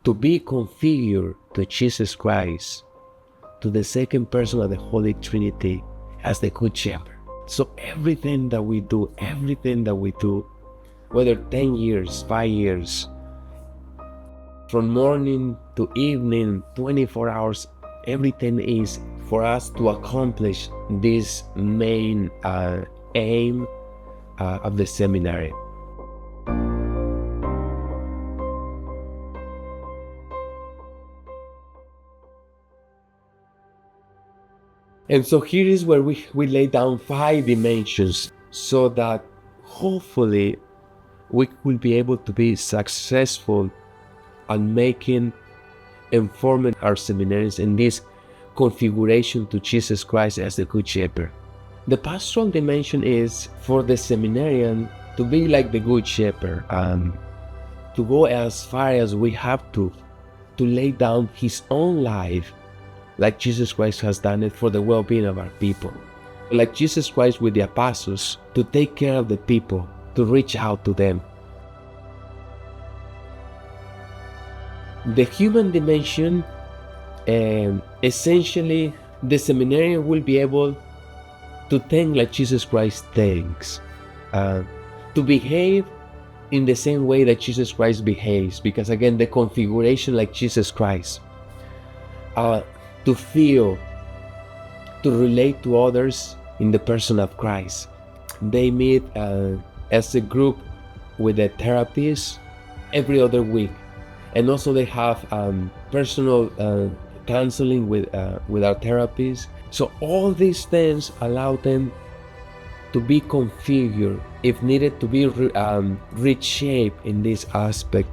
to be configured to Jesus Christ, to the second person of the Holy Trinity as the Good Shepherd. So everything that we do, whether 10 years, 5 years, from morning to evening, 24 hours, everything is for us to accomplish this main aim of the seminary. And so here is where we lay down 5 dimensions so that hopefully we will be able to be successful on making and forming our seminaries in this configuration to Jesus Christ as the Good Shepherd. The pastoral dimension is for the seminarian to be like the Good Shepherd, to go as far as we have to lay down his own life like Jesus Christ has done it for the well-being of our people. Like Jesus Christ with the apostles, to take care of the people, to reach out to them. The human dimension, essentially, the seminarian will be able to think like Jesus Christ thinks, to behave in the same way that Jesus Christ behaves, because again, the configuration like Jesus Christ, to feel, to relate to others in the person of Christ. They meet as a group with a therapist every other week, and also they have personal counseling with our therapists. So all these things allow them to be configured, if needed, to be reshaped in this aspect.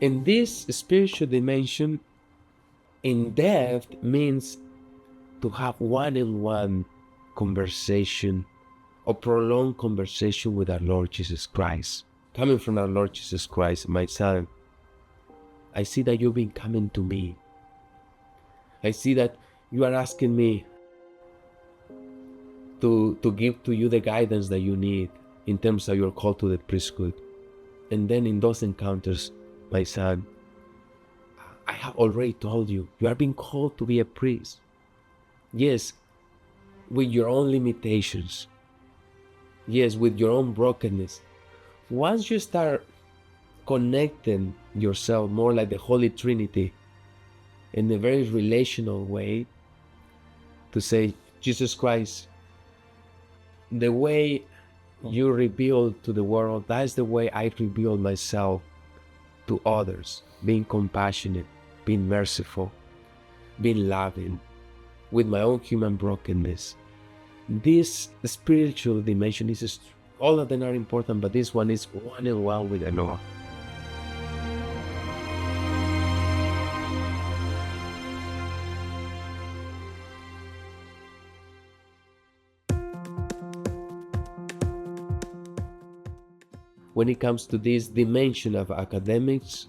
In this spiritual dimension, in depth means to have one-on-one conversation or prolonged conversation with our Lord Jesus Christ. Coming from our Lord Jesus Christ, my son, I see that you've been coming to me. I see that you are asking me to give to you the guidance that you need in terms of your call to the priesthood. And then in those encounters, my son, I have already told you, you are being called to be a priest. Yes, with your own limitations. Yes, with your own brokenness. Once you start connecting yourself more like the Holy Trinity in a very relational way, to say, Jesus Christ, the way you reveal to the world, that's the way I reveal myself to others, being compassionate, being merciful, being loving, with my own human brokenness. This spiritual dimension is, all of them are important, but this one is one-on-one with the Lord. When it comes to this dimension of academics,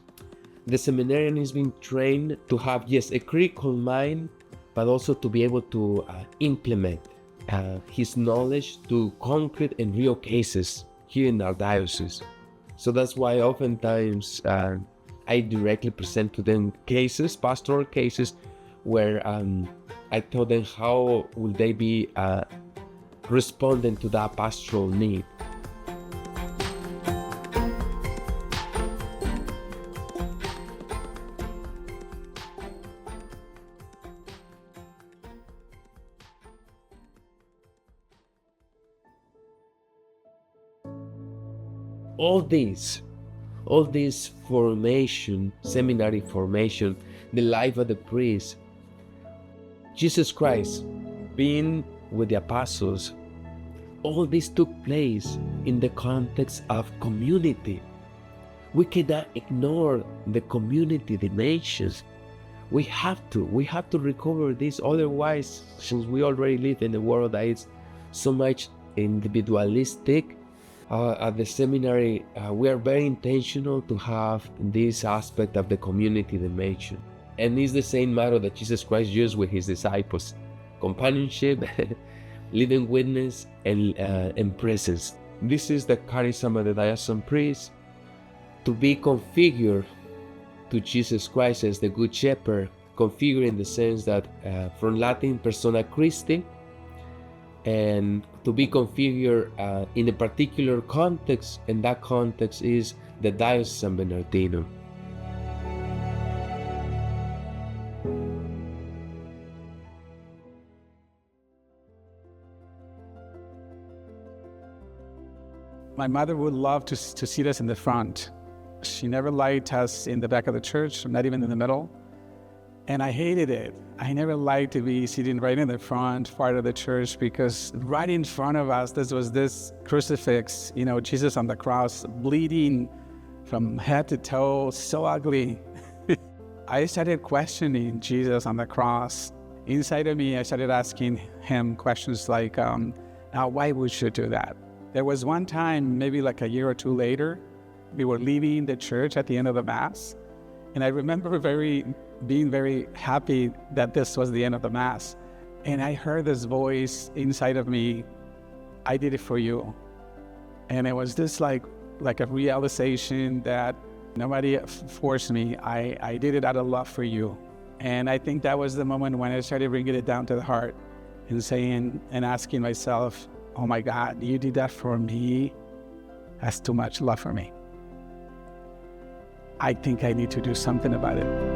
the seminarian is being trained to have, yes, a critical mind, but also to be able to implement his knowledge to concrete and real cases here in our diocese. So that's why oftentimes I directly present to them cases, pastoral cases, where I tell them how will they be responding to that pastoral need. All this formation, seminary formation, the life of the priest, Jesus Christ being with the apostles, all this took place in the context of community. We cannot ignore the community dimensions. We have to recover this, otherwise, since we already live in a world that is so much individualistic. At the seminary, we are very intentional to have this aspect of the community dimension. And it's the same motto that Jesus Christ used with his disciples: companionship, living witness, and presence. This is the charism of the diocesan priest, to be configured to Jesus Christ as the Good Shepherd, configured in the sense that from Latin persona Christi, and to be configured in a particular context, and that context is the Diocese of Bernardino. My mother would love to seat us in the front. She never liked us in the back of the church, not even in the middle. And I hated it. I never liked to be sitting right in the front part of the church, because right in front of us, there was this crucifix, Jesus on the cross, bleeding from head to toe, so ugly. I started questioning Jesus on the cross. Inside of me, I started asking him questions like, now why would you do that? There was one time, maybe like a year or two later, we were leaving the church at the end of the Mass. And I remember being very happy that this was the end of the Mass. And I heard this voice inside of me, I did it for you. And it was this like a realization that nobody forced me. I did it out of love for you. And I think that was the moment when I started bringing it down to the heart and saying and asking myself, oh my God, you did that for me? That's too much love for me. I think I need to do something about it.